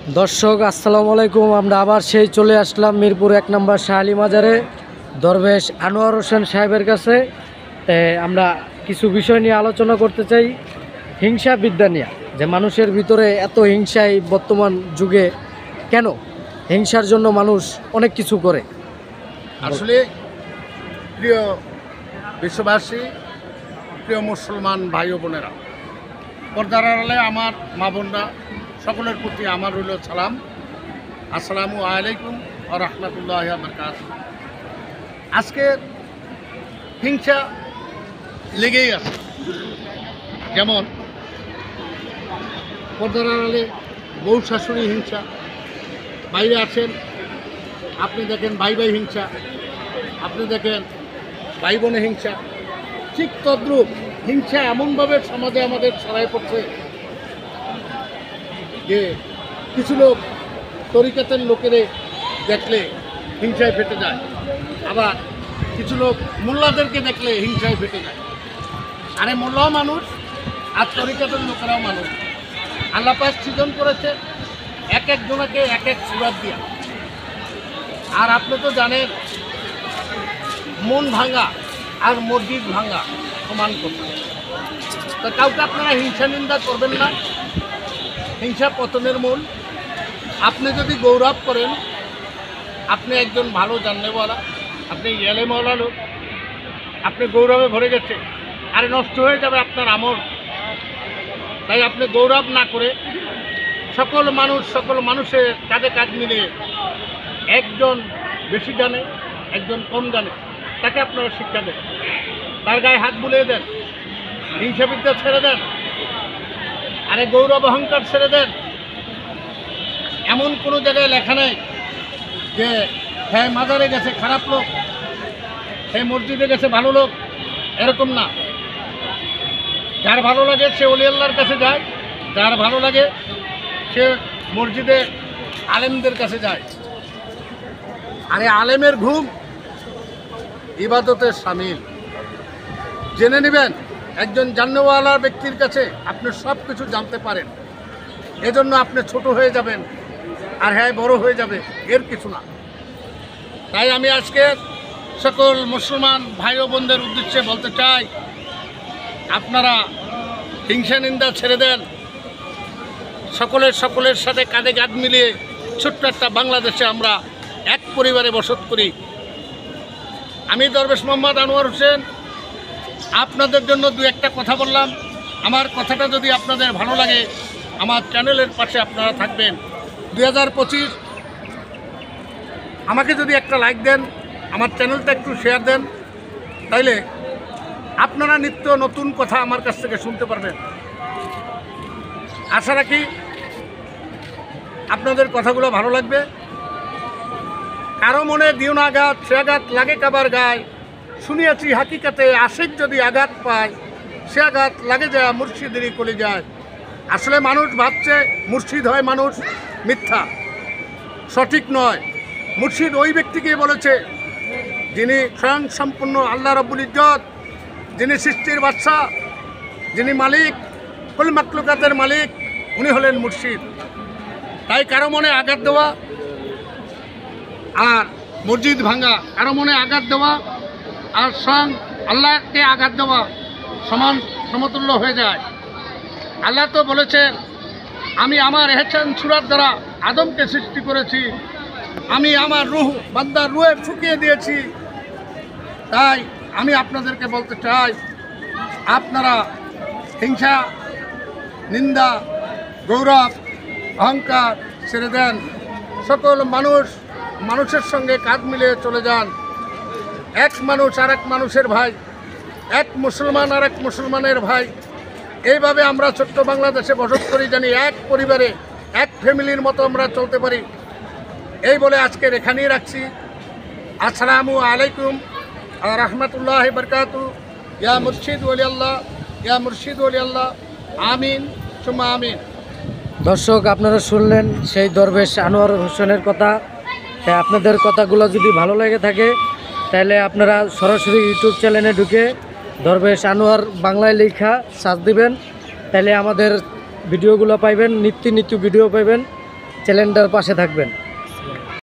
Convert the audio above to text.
দর্শক আসসালামু আলাইকুম। আমরা আবার সেই চলে আসলাম মিরপুর 1 নম্বর শাহালি মাজারে দরবেশ আনোয়ার হোসেন সাহেবের কাছে। আমরা কিছু বিষয় নিয়ে আলোচনা করতে চাই। হিংসা বিদ্যা নিয়ে, যে মানুষের ভিতরে এত হিংসা এই বর্তমান যুগে কেন? হিংসার জন্য মানুষ অনেক কিছু করে। আসলে প্রিয় বিশ্ববাসী, প্রিয় মুসলমান ভাই ও বোনেরা, পর্দার আড়ালে আমার মা বোনরা, সকলের প্রতি আমার রইল সালাম। আসসালামু আলাইকুম ওয়া রাহমাতুল্লাহি ওয়া বারাকাতুহু। আজকে হিংসা লেগেই আছে। যেমন পর্দার আড়ালে বউ শাশুড়ি হিংসা, বাইরে আছেন আপনি দেখেন ভাই ভাই হিংসা, আপনি দেখেন ভাই বোনে হিংসা। ঠিক তদ্রূপ হিংসা এমনভাবে সমাজে আমাদের ছড়ায় পড়ছে যে কিছু লোক তরিকাতের লোকেরে দেখলে হিংসায় ফেটে যায়, আবার কিছু লোক মোল্লাদেরকে দেখলে হিংসায় ফেটে যায়। আরে মোল্লাও মানুষ আর তরিকাতের লোকেরাও মানুষ। আল্লাহ পাক সৃজন করেছে এক একজনকে এক এক সুরাত দিয়া। আর আপনি তো জানেন মন ভাঙা আর মসজিদ ভাঙা সমান করতে। তো কাউকে আপনারা হিংসা নিন্দা করবেন না। হিংসা পতনের মূল। আপনি যদি গৌরব করেন আপনি একজন ভালো জানলেওয়ালা, আপনি এলেমওয়ালা লোক, আপনি গৌরবে ভরে গেছে, আরে নষ্ট হয়ে যাবে আপনার আমল। তাই আপনি গৌরব না করে সকল মানুষের কাঁধে কাঁধ মিলিয়ে একজন বেশি জানে একজন কম জানে তাকে আপনারা শিক্ষা দেন, তার গায়ে হাত বুলিয়ে দেন, হিংসাবিদ্যা ছেড়ে দেন, আরে গৌরব অহংকার ছেড়ে দেন। এমন কোনো জায়গায় লেখা নেই যে হ্যাঁ মাজারে গেছে খারাপ লোক, হ্যাঁ মসজিদে গেছে ভালো লোক, এরকম না। যার ভালো লাগে সে ওলি আল্লাহর কাছে যায়, যার ভালো লাগে সে মসজিদে আলেমদের কাছে যায়। আরে আলেমের ঘুম ইবাদতের শামিল। জেনে নেবেন একজন জান্নেওয়ালা ব্যক্তির কাছে আপনি সব কিছু জানতে পারেন, এজন্য আপনি ছোট হয়ে যাবেন আর হ্যাঁ বড় হয়ে যাবে, এর কিছু না। তাই আমি আজকে সকল মুসলমান ভাই ও বোনদের উদ্দেশ্যে বলতে চাই, আপনারা হিংসা নিন্দা ছেড়ে দেন। সকলের সাথে কাঁধে কাঁধ মিলিয়ে ছোট্ট একটা বাংলাদেশে আমরা এক পরিবারে বসত করি। আমি দরবেশ মোহাম্মদ আনোয়ার হোসেন আপনাদের জন্য দু একটা কথা বললাম। আমার কথাটা যদি আপনাদের ভালো লাগে আমার চ্যানেলের পাশে আপনারা থাকবেন। 2025 আমাকে যদি একটা লাইক দেন, আমার চ্যানেলটা একটু শেয়ার দেন, তাইলে আপনারা নিত্য নতুন কথা আমার কাছ থেকে শুনতে পারবেন। আশা রাখি আপনাদের কথাগুলো ভালো লাগবে। কারো মনে দিও না আঘাত, সে আঘাত লাগে কাবার গায়। শুনিয়াছি হাকিকাতে আশিক যদি আঘাত পায়, সে আঘাত লাগে যায় মুর্শিদেরই কলে যায়। আসলে মানুষ ভাবছে মুর্শিদ হয় মানুষ, মিথ্যা, সঠিক নয়। মুর্শিদ ওই ব্যক্তিকে বলেছে যিনি স্বয়ং সম্পূর্ণ আল্লাহ রব্বুল ইজ্জত, যিনি সৃষ্টির বাদশাহ, যিনি মালিক, কুল মাখলুকাতের মালিক, উনি হলেন মুর্শিদ। তাই কারো মনে আঘাত দেওয়া আর মসজিদ ভাঙা, কারো মনে আঘাত দেওয়া আর স্বয়ং আল্লাহকে আঘাত দেওয়া সমান সমতুল্য হয়ে যায়। আল্লাহ তো বলেছেন আমি আমার এহসান সূরার দ্বারা আদমকে সৃষ্টি করেছি, আমি আমার রূহ বান্দার রূহে ফুঁকিয়ে দিয়েছি। তাই আমি আপনাদেরকে বলতে চাই, আপনারা হিংসা নিন্দা গৌরব অহংকার ছেড়ে দেন। সকল মানুষের সঙ্গে কাঁধ মিলিয়ে চলে যান। এক মানুষ আর এক মানুষের ভাই, এক মুসলমান আর এক মুসলমানের ভাই। এইভাবে আমরা ছোট্ট বাংলাদেশে বসত করি, জানি এক পরিবারে এক ফ্যামিলির মতো আমরা চলতে পারি। এই বলে আজকের এখানেই রাখছি। আসসালামু আলাইকুম ওয়া রাহমাতুল্লাহি ওয়া বারাকাতুহু। ইয়া মুর্শিদ ওলি আল্লাহ, ইয়া মুর্শিদ ওলি আল্লাহ, আমিন সুম্মা আমিন। দর্শক আপনারা শুনলেন সেই দরবেশ আনোয়ার হোসেনের কথা। তাই আপনাদের কথাগুলো যদি ভালো লেগে থাকে তাহলে আপনারা সরাসরি ইউটিউব চ্যানেলে ঢুকে দরবেশ আনোয়ার বাংলায় লেখা সার্চ দিবেন, তাহলে আমাদের ভিডিওগুলো পাইবেন, নিত্য ভিডিও পাইবেন। চ্যানেলটার পাশে থাকবেন।